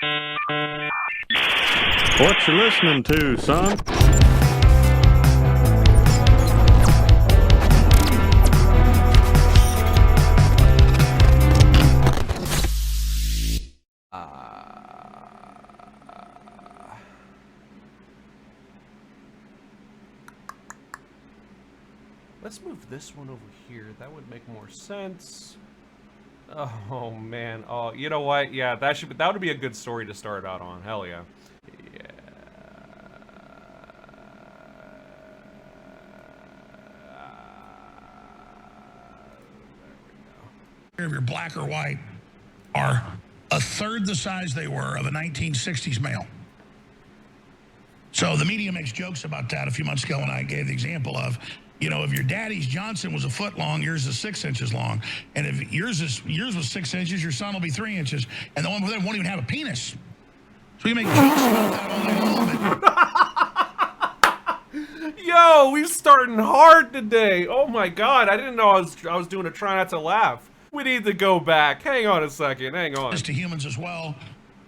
What you listening to, son? Let's move this one over here. That would make more sense. Oh man. Oh, you know what? Yeah, that would be a good story to start out on. Hell yeah. Yeah. If you're black or white, are a third the size they were of a 1960s male. So the media makes jokes about that a few months ago when I gave the example of, you know, if your daddy's Johnson was a foot long, yours is 6 inches long. And if yours was 6 inches, your son will be 3 inches. And the one with them won't even have a penis. So you make jokes about that all day long. Yo, we starting hard today. Oh my god, I didn't know I was doing a try not to laugh. We need to go back. Hang on a second, hang on. To humans as well.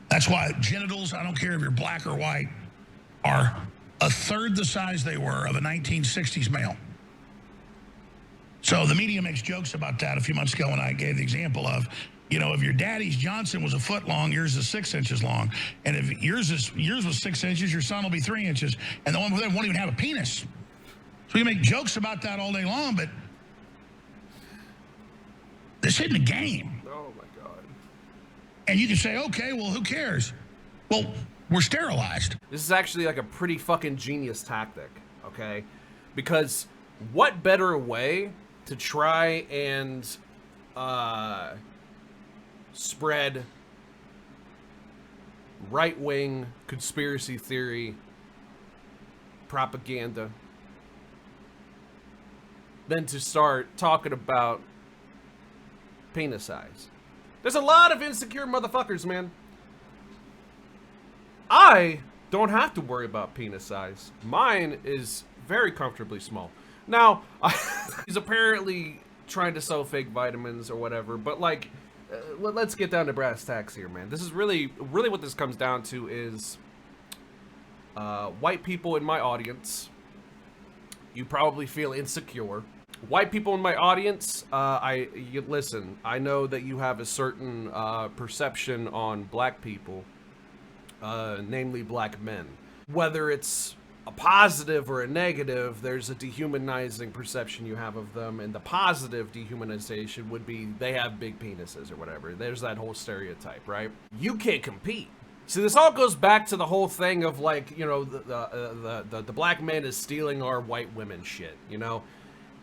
That's why genitals, I don't care if you're black or white, are a third the size they were of a 1960s male. So the media makes jokes about that a few months ago when I gave the example of, you know, if your daddy's Johnson was a foot long, yours is 6 inches long. And if yours was 6 inches, your son will be 3 inches. And the one with them won't even have a penis. So you make jokes about that all day long, but this isn't a game. Oh my god. And you can say, okay, well, who cares? Well, we're sterilized. This is actually like a pretty fucking genius tactic, okay? Because what better way to try and spread right-wing conspiracy theory propaganda than to start talking about penis size. There's a lot of insecure motherfuckers, man. I don't have to worry about penis size. Mine is very comfortably small. Now, he's apparently trying to sell fake vitamins or whatever, but like, let's get down to brass tacks here, man. This is really what this comes down to is white people in my audience. You probably feel insecure. White people in my audience, listen, I know that you have a certain perception on black people, namely black men. Whether it's a positive or a negative, there's a dehumanizing perception you have of them, and the positive dehumanization would be they have big penises or whatever. There's that whole stereotype, right? You can't compete. See, this all goes back to the whole thing of like, you know, the black man is stealing our white women shit, you know?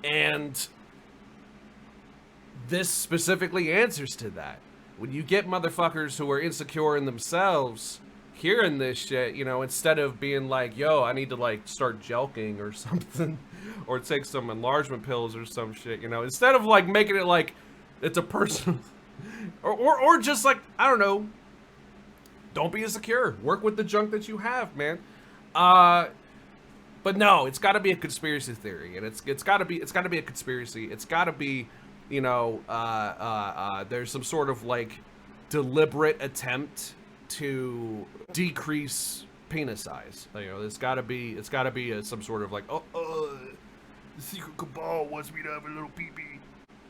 And this specifically answers to that. When you get motherfuckers who are insecure in themselves hearing this shit, you know, instead of being like, yo, I need to like start jelking or something, or take some enlargement pills or some shit, you know, instead of like making it like it's a personal or just like, I don't know, don't be insecure, work with the junk that you have, man. But no, it's got to be a conspiracy theory, and it's got to be a conspiracy. It's got to be, you know, there's some sort of like deliberate attempt to decrease penis size. You know, it's got to be some sort of like, the Secret Cabal wants me to have a little pee-pee.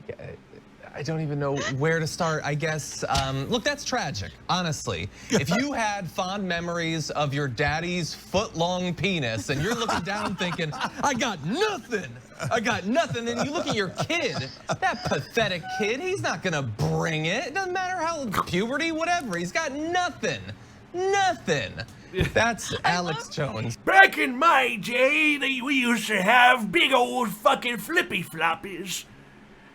Yeah, I don't even know where to start, I guess. Look, that's tragic, honestly. If you had fond memories of your daddy's foot-long penis and you're looking down thinking, I got nothing, and you look at your kid, that pathetic kid, he's not gonna bring it. It doesn't matter how, puberty, whatever, he's got nothing. That's Alex Jones. Back in my day, we used to have big old fucking flippy floppies.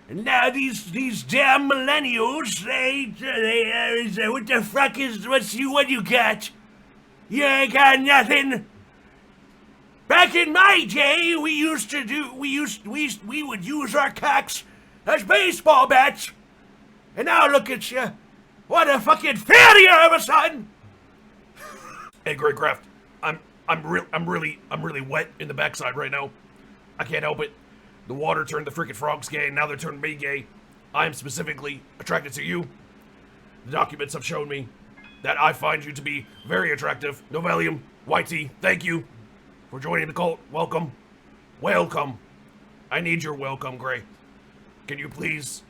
And now these damn millennials, they what the fuck is, what you got? You ain't got nothing. Back in my day, we would use our cocks as baseball bats. And now look at you. What a fucking failure all of a sudden. Hey, Greg Kraft, I'm really wet in the backside right now. I can't help it. The water turned the freaking frogs gay, and now they're turning me gay. I am specifically attracted to you. The documents have shown me that I find you to be very attractive. Novelium, Whitey, thank you for joining the cult. Welcome. Welcome. I need your welcome, Gray. Can you please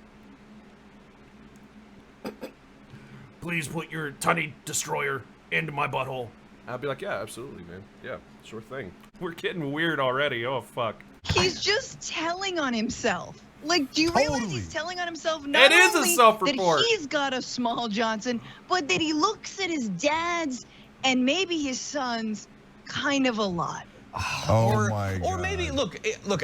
put your tunny destroyer into my butthole? I'd be like, yeah, absolutely, man. Yeah, sure thing. We're getting weird already. Oh, fuck. He's just telling on himself. Like, do you realize he's telling on himself? Not It is a only self-report. that he's got a small Johnson, but that he looks at his dad's and maybe his son's kind of a lot. Oh my God. Or maybe, look,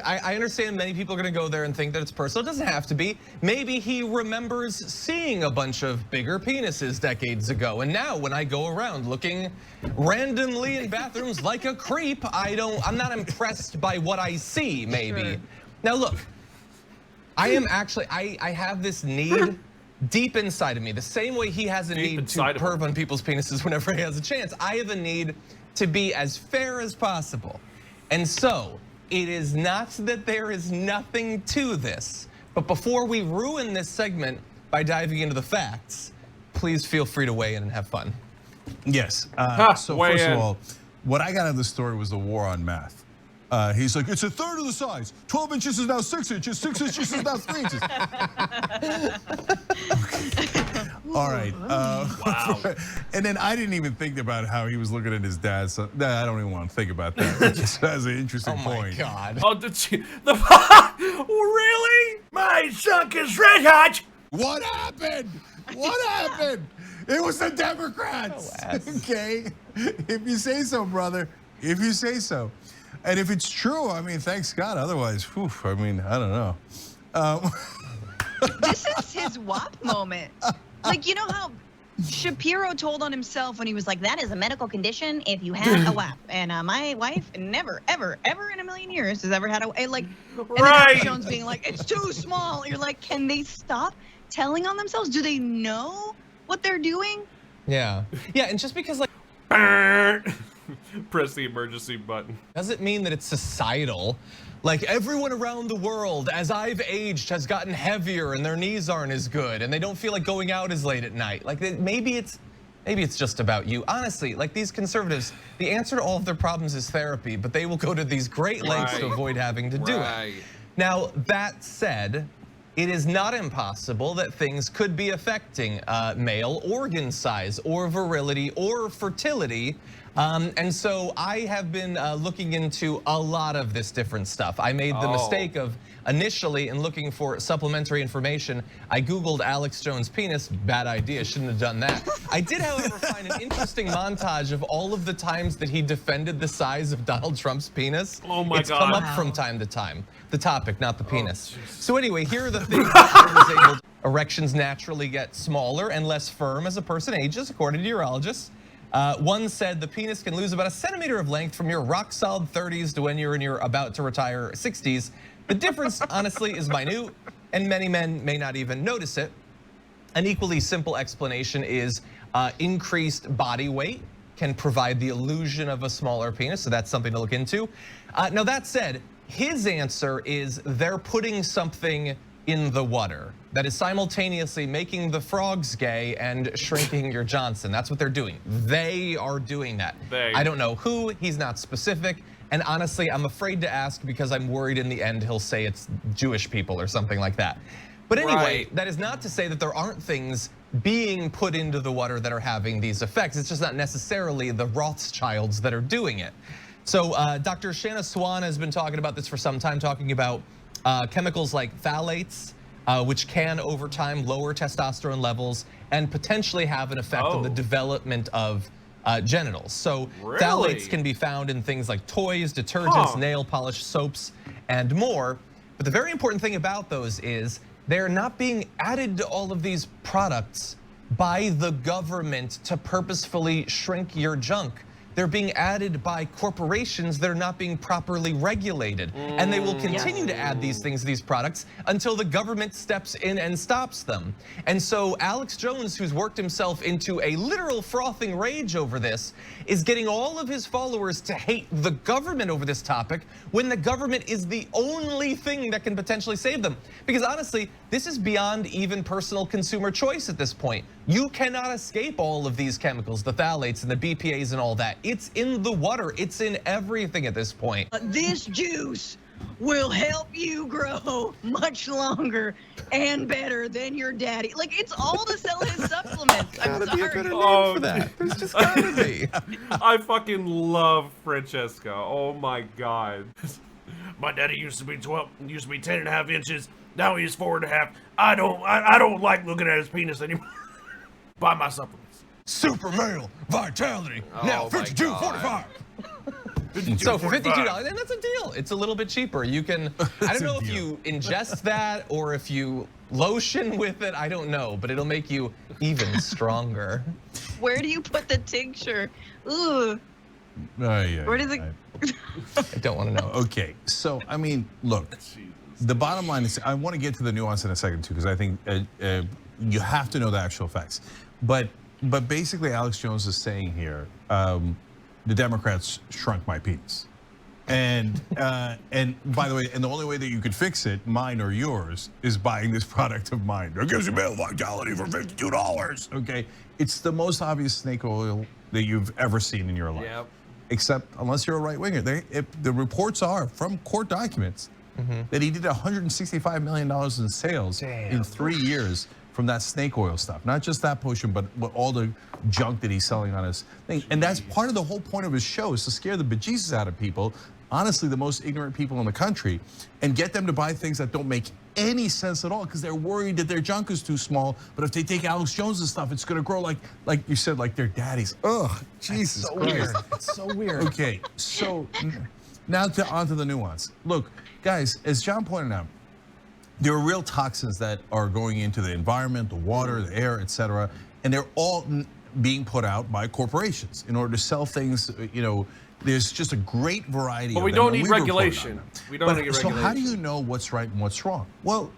I understand many people are gonna go there and think that it's personal. It doesn't have to be. Maybe he remembers seeing a bunch of bigger penises decades ago. And now when I go around looking randomly in bathrooms like a creep, I'm not impressed by what I see, maybe. Sure. Now look, I have this need deep inside of me. The same way he has a need to perv on people's penises whenever he has a chance. I have a need to be as fair as possible. And so, it is not that there is nothing to this, but before we ruin this segment by diving into the facts, please feel free to weigh in and have fun. Yes, so weigh first in. of all, what I got out of the story was the war on math. He's like, it's a third of the size. 12 inches is now 6 inches. 6 inches is now 3 inches. Okay. All right. Wow. And then I didn't even think about how he was looking at his dad. So I don't even want to think about that. It just has an interesting point. Oh my God. Oh, did you? Really? My sunk is red hot. What happened? What happened? It was the Democrats. Okay. If you say so, brother. If you say so. And if it's true, I mean, thanks God. Otherwise, whew, I mean, I don't know. This is his WAP moment. Like, you know how Shapiro told on himself when he was like, that is a medical condition if you had a WAP. And my wife never, ever, ever in a million years has ever had a, like, and then Alex Jones being like, it's too small. You're like, can they stop telling on themselves? Do they know what they're doing? Yeah. Yeah, and just because, like, press the emergency button. doesn't mean that it's societal. Like, everyone around the world, as I've aged, has gotten heavier and their knees aren't as good and they don't feel like going out as late at night. Like, maybe it's just about you. Honestly, like, these conservatives, the answer to all of their problems is therapy, but they will go to these great lengths to avoid having to do it. Now, that said, it is not impossible that things could be affecting male organ size or virility or fertility. And so I have been looking into a lot of this different stuff. I made the mistake of initially, in looking for supplementary information, I Googled Alex Jones' penis. Bad idea, shouldn't have done that. I did, however, find an interesting montage of all of the times that he defended the size of Donald Trump's penis. Oh my God. It's come up from time to time. The topic, not the penis. So anyway, here are the things that he was able to. Erections naturally get smaller and less firm as a person ages, according to urologists. One said the penis can lose about 1 centimeter of length from your rock solid 30s to when you're in your about to retire 60s. The difference, honestly, is minute, and many men may not even notice it. An equally simple explanation is increased body weight can provide the illusion of a smaller penis, so that's something to look into. Now that said, his answer is they're putting something in the water that is simultaneously making the frogs gay and shrinking your Johnson. That's what they're doing. They are doing that. I don't know who, he's not specific. And honestly, I'm afraid to ask because I'm worried in the end he'll say it's Jewish people or something like that. But anyway, that is not to say that there aren't things being put into the water that are having these effects. It's just not necessarily the Rothschilds that are doing it. So Dr. Shanna Swan has been talking about this for some time, talking about chemicals like phthalates, which can over time lower testosterone levels and potentially have an effect on the development of genitals. So phthalates can be found in things like toys, detergents, nail polish, soaps, and more. But the very important thing about those is they're not being added to all of these products by the government to purposefully shrink your junk. they're being added by corporations that are not being properly regulated. And they will continue to add these things to these products until the government steps in and stops them. And so Alex Jones, who's worked himself into a literal frothing rage over this, is getting all of his followers to hate the government over this topic when the government is the only thing that can potentially save them. Because honestly, this is beyond even personal consumer choice at this point. You cannot escape all of these chemicals, the phthalates and the BPAs and all that. It's in the water, it's in everything at this point. This juice will help you grow much longer and better than your daddy. Like, it's all to sell his supplements. I'm Gotta be a sorry. better name for that. There's just gotta be. I fucking love Francesca. Oh my god. My daddy used to be 10 and a half inches. Now he's 4.5. I don't like looking at his penis anymore. Buy my supplements. Super male vitality. Now Oh my 52.45. So $52, and that's a deal. It's a little bit cheaper. You can, I don't know if you ingest that or if you lotion with it, I don't know, but it'll make you even stronger. Where do you put the tincture? Ooh. Where does it? I don't want to know. Okay, so I mean, look, the bottom line is, I want to get to the nuance in a second too, because I think you have to know the actual facts. But basically, Alex Jones is saying here, the Democrats shrunk my penis, and by the way, and the only way that you could fix it, mine or yours, is buying this product of mine. It gives you male vitality for $52. Okay, it's the most obvious snake oil that you've ever seen in your life. Yep. Except unless you're a right winger, the reports are from court documents that he did $165 million in sales in 3 years from that snake oil stuff. Not just that potion, but all the junk that he's selling on his thing. And that's part of the whole point of his show, is to scare the bejesus out of people, honestly, the most ignorant people in the country, and get them to buy things that don't make any sense at all, because they're worried that their junk is too small. But if they take Alex Jones's stuff, it's gonna grow like you said, like their daddies. Ugh, Jesus So Christ. weird. It's so weird. Okay, so now onto the nuance. Look, guys, as John pointed out, there are real toxins that are going into the environment, the water, the air, etc., and they're all being put out by corporations in order to sell things. You know, there's just a great variety. But of we them, don't and need we've reported regulation. on them. We don't need So regulation. how do you know what's right and what's wrong? Well,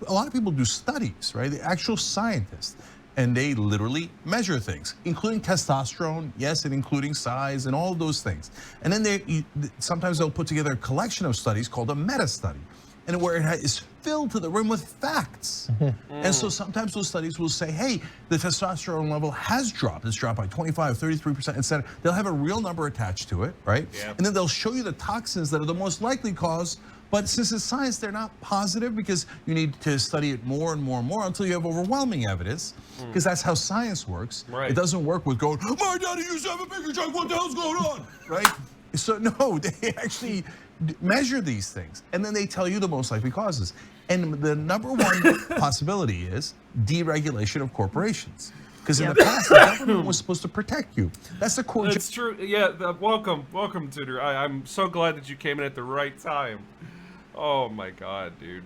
a lot of people do studies, right? The actual scientists, and they literally measure things, including testosterone, yes, and including size and all of those things. And then sometimes they'll put together a collection of studies called a meta-study, and where it is filled to the rim with facts. And so sometimes those studies will say, hey, the testosterone level has dropped. It's dropped by 25, 33%, etc. They'll have a real number attached to it, right? Yep. And then they'll show you the toxins that are the most likely cause. But since it's science, they're not positive, because you need to study it more and more and more until you have overwhelming evidence, because that's how science works. Right. It doesn't work with going, my daddy used to have a bigger junk, what the hell's going on, right? So no, they actually measure these things, and then they tell you the most likely causes. And the number one possibility is deregulation of corporations. Because in the past, the government was supposed to protect you. That's the core. It's true. Yeah. Welcome, Tudor. I'm so glad that you came in at the right time. Oh my god, dude.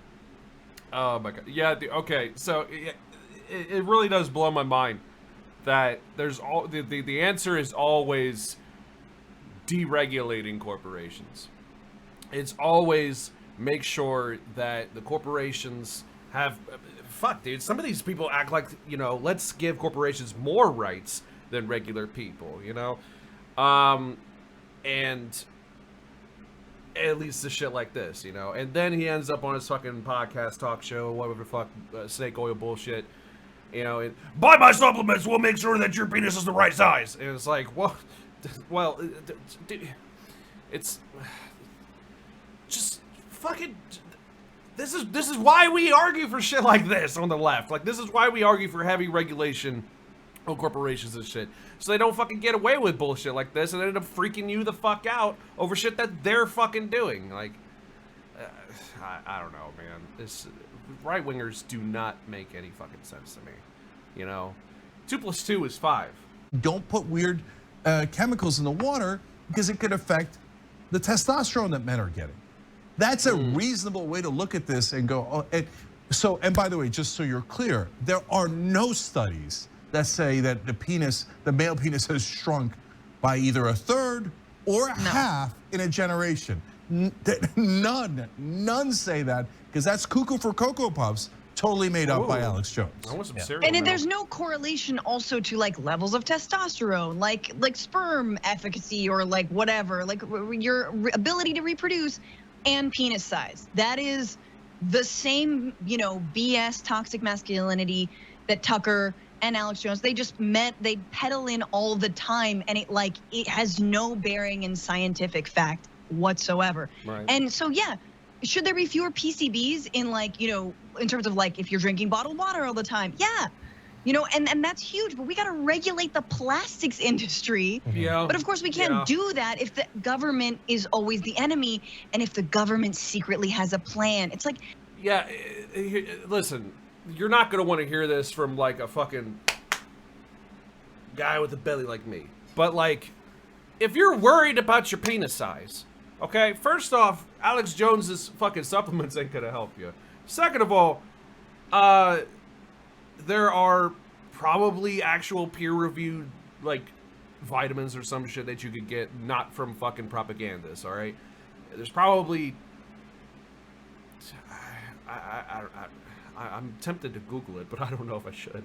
Oh my god. Yeah. Okay. So it really does blow my mind that there's the answer is always deregulating corporations. It's always make sure that the corporations have. Fuck, dude. Some of these people act like, you know, let's give corporations more rights than regular people, you know? And at least the shit like this, you know? And then he ends up on his fucking podcast, talk show, whatever the fuck, snake oil bullshit, you know? And, buy my supplements, we'll make sure that your penis is the right size. And it's like, well, it's just fucking. This is why we argue for shit like this on the left. Like, this is why we argue for heavy regulation on corporations and shit. So they don't fucking get away with bullshit like this and end up freaking you the fuck out over shit that they're fucking doing. Like, I don't know, man. This right-wingers do not make any fucking sense to me. You know? 2 + 2 is 5. Don't put weird chemicals in the water, because it could affect the testosterone that men are getting. That's a reasonable way to look at this and go, oh, and by the way, just so you're clear, there are no studies that say that the male penis has shrunk by either a third or a half in a generation. None say that, because that's cuckoo for Cocoa Puffs, totally made up by Alex Jones. I want some cereal And now. there's no correlation also to like levels of testosterone, like sperm efficacy or like whatever, like your ability to reproduce and penis size. That is the same, BS toxic masculinity that Tucker and Alex Jones, they peddle in all the time, and it has no bearing in scientific fact whatsoever. Right. And so yeah, should there be fewer PCBs in in terms of like if you're drinking bottled water all the time? Yeah. And that's huge, but we got to regulate the plastics industry. Yeah. But of course we can't do that if the government is always the enemy and if the government secretly has a plan. It's like, yeah, listen, you're not going to want to hear this from like a fucking guy with a belly like me. But like, if you're worried about your penis size, okay, first off, Alex Jones's fucking supplements ain't going to help you. Second of all, there are probably actual peer-reviewed like vitamins or some shit that you could get not from fucking propagandists, all right? There's probably I'm tempted to Google it, but I don't know if I should.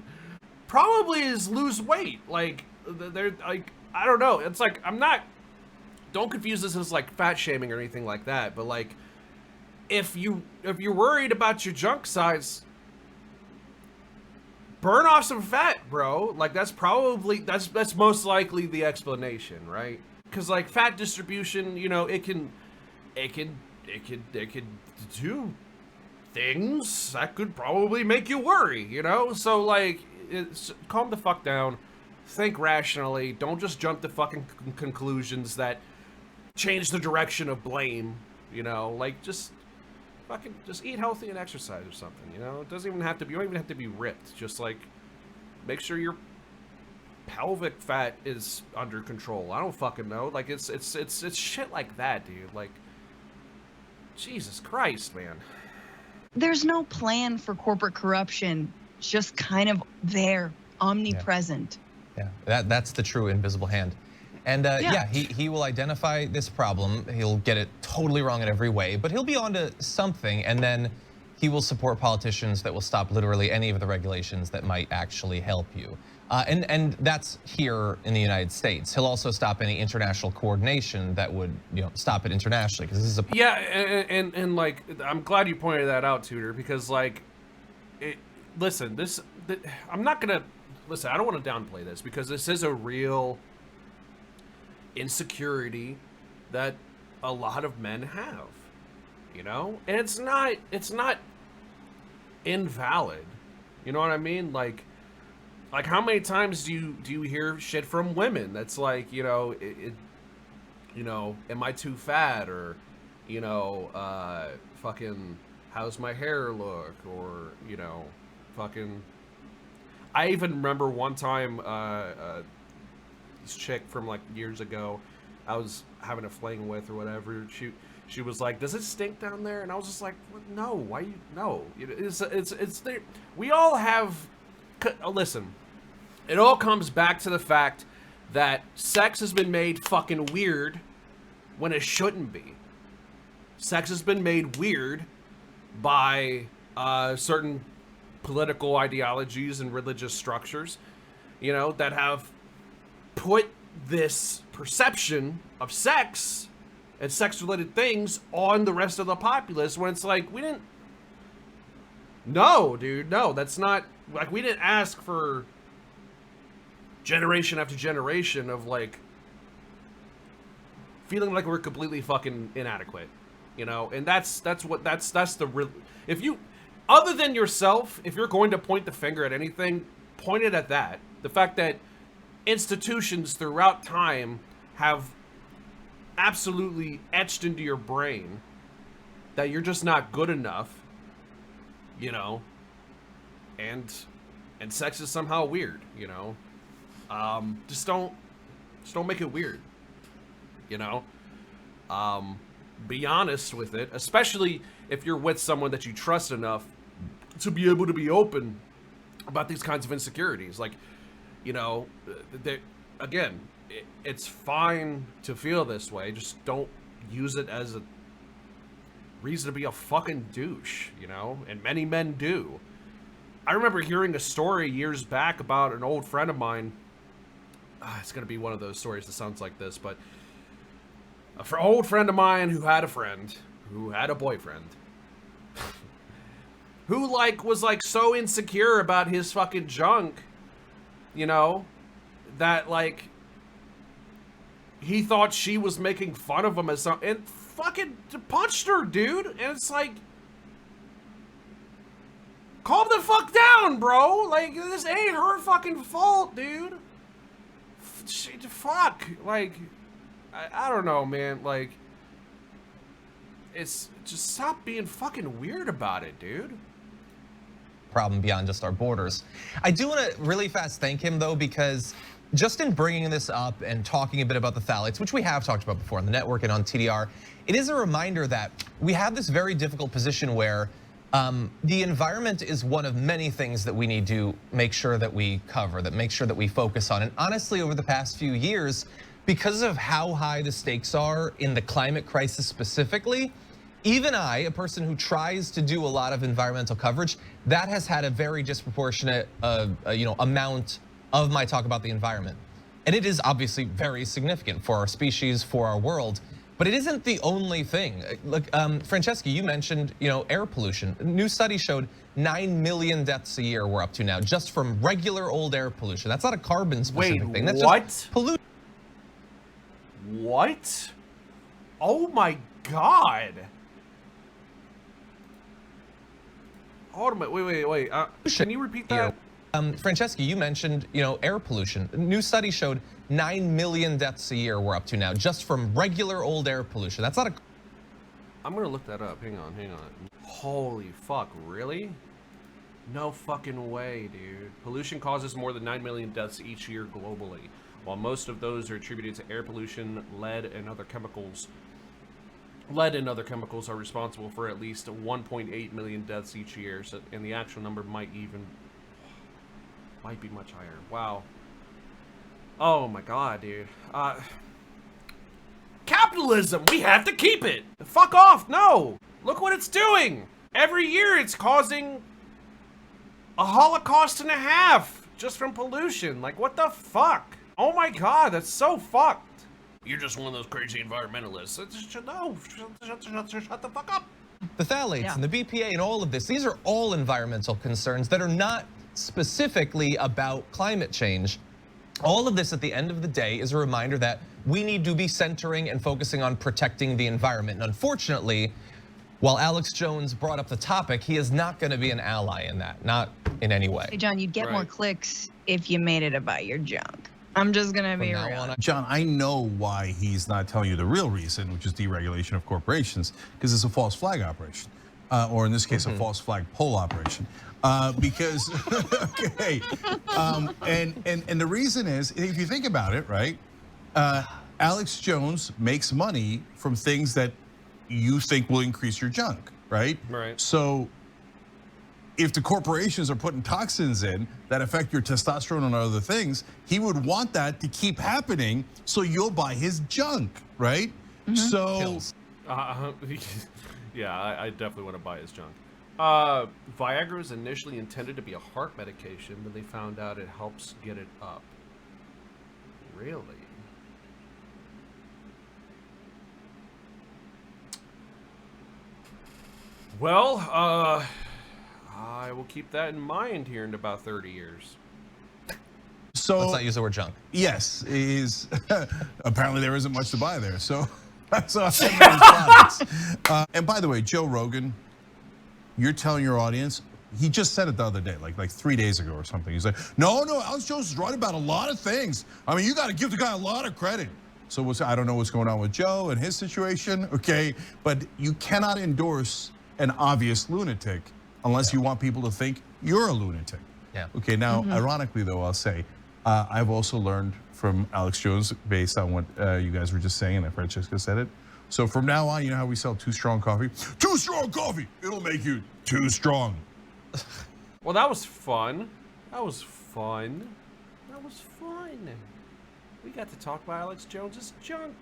Probably is lose weight. Like they're like, I don't know. It's like, don't confuse this as like fat shaming or anything like that, but like if you're worried about your junk size, burn off some fat, bro. Like that's most likely the explanation, right? Because like fat distribution, it can do things that could probably make you worry, So like, calm the fuck down, think rationally. Don't just jump to fucking conclusions that change the direction of blame. Like just eat healthy and exercise or something. It doesn't even have to be. You don't even have to be ripped. Just like make sure your pelvic fat is under control. I don't fucking know. Like it's shit like that, dude. Like Jesus Christ, man. there's no plan for corporate corruption, just kind of there, omnipresent. Yeah, that's the true invisible hand. And yeah, he will identify this problem. He'll get it totally wrong in every way, but he'll be onto something, and then he will support politicians that will stop literally any of the regulations that might actually help you. And that's here in the United States. He'll also stop any international coordination that would, stop it internationally, because this is a and like, I'm glad you pointed that out, Tudor, because like, listen, I'm not gonna listen. I don't want to downplay this, because this is a real insecurity that a lot of men have, and it's not invalid. You know what I mean? Like how many times do you hear shit from women that's like, am I too fat, or fucking how's my hair look, or fucking. I even remember one time this chick from like years ago I was having a fling with or whatever, she was like, does it stink down there? And I was just like, no, why you, no, it's there. We all have, listen, it all comes back to the fact that sex has been made fucking weird when it shouldn't be. Sex has been made weird by certain political ideologies and religious structures, that have put this perception of sex and sex-related things on the rest of the populace, when it's like, no, dude, no, that's not, like, we didn't ask for generation after generation of, like, feeling like we're completely fucking inadequate, and that's the real, if you, other than yourself, if you're going to point the finger at anything, point it at that. The fact that institutions throughout time have absolutely etched into your brain that you're just not good enough, and sex is somehow weird, just don't make it weird, be honest with it, especially if you're with someone that you trust enough to be able to be open about these kinds of insecurities. Like, again, it's fine to feel this way. Just don't use it as a reason to be a fucking douche, you know? And many men do. I remember hearing a story years back about an old friend of mine. It's going to be one of those stories that sounds like this, but an old friend of mine who had a friend who had a boyfriend who was so insecure about his fucking junk, you know, that he thought she was making fun of him as something, and fucking punched her, dude. And it's like, calm the fuck down, bro. Like, this ain't her fucking fault, dude. Fuck. Like, I don't know, man. Like, it's just stop being fucking weird about it, dude. Problem beyond just our borders. I do want to really fast thank him though, because just in bringing this up and talking a bit about the phthalates, which we have talked about before on the network and on TDR, it is a reminder that we have this very difficult position where the environment is one of many things that we need to make sure that we cover, that make sure that we focus on. And honestly, over the past few years, because of how high the stakes are in the climate crisis specifically, even I, a person who tries to do a lot of environmental coverage, that has had a very disproportionate amount of my talk about the environment. And it is obviously very significant for our species, for our world, but it isn't the only thing. Look, Francesca, you mentioned, air pollution. A new study showed 9 million deaths a year we're up to now, just from regular old air pollution. That's not a carbon specific thing. That's what? Just pollution. What? Oh my God. Hold on, wait. Can you repeat that? Francesca, you mentioned, air pollution. A new study showed 9 million deaths a year we're up to now, just from regular old air pollution. That's not a... I'm gonna look that up. Hang on. Holy fuck, really? No fucking way, dude. Pollution causes more than 9 million deaths each year globally. While most of those are attributed to air pollution, lead and other chemicals are responsible for at least 1.8 million deaths each year, so, and the actual number might be much higher. Wow. Oh my God, dude. Capitalism, we have to keep it. Fuck off, no. Look what it's doing. Every year it's causing a Holocaust and a half just from pollution. Like, what the fuck? Oh my God, that's so fucked. You're just one of those crazy environmentalists. No, shut the fuck up. The phthalates and the BPA and all of this, these are all environmental concerns that are not specifically about climate change. All of this at the end of the day is a reminder that we need to be centering and focusing on protecting the environment. And unfortunately, while Alex Jones brought up the topic, he is not going to be an ally in that, not in any way. Hey, John, you'd get more clicks if you made it about your junk. I'm just gonna be real. John, I know why he's not telling you the real reason, which is deregulation of corporations, because it's a false flag operation, or in this case, a false flag poll operation. Because, okay, and the reason is, if you think about it, right, Alex Jones makes money from things that you think will increase your junk, right? Right. So if the corporations are putting toxins in that affect your testosterone and other things, he would want that to keep happening so you'll buy his junk, right? So, yeah, I definitely want to buy his junk. Viagra was initially intended to be a heart medication, but they found out it helps get it up. Really? Well, I will keep that in mind here in about 30 years. So let's not use the word junk. Yes, is apparently there isn't much to buy there. So that's all products. And by the way, Joe Rogan, you're telling your audience, he just said it the other day, like 3 days ago or something. He's like, no, Alex Jones is right about a lot of things. I mean, you got to give the guy a lot of credit. So I don't know what's going on with Joe and his situation, okay? But you cannot endorse an obvious lunatic unless you want people to think you're a lunatic. Yeah. Okay, now, ironically though, I'll say, I've also learned from Alex Jones based on what you guys were just saying, and Francesca said it. So from now on, you know how we sell Too Strong coffee? Too Strong coffee, it'll make you too strong. Well, that was fun. That was fun. We got to talk about Alex Jones's junk.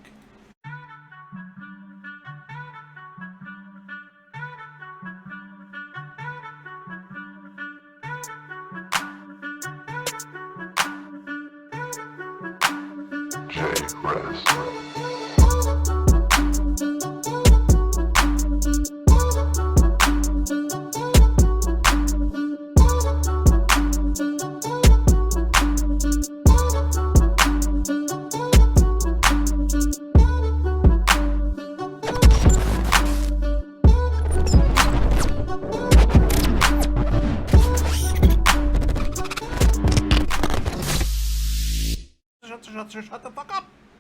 Shut the fuck up!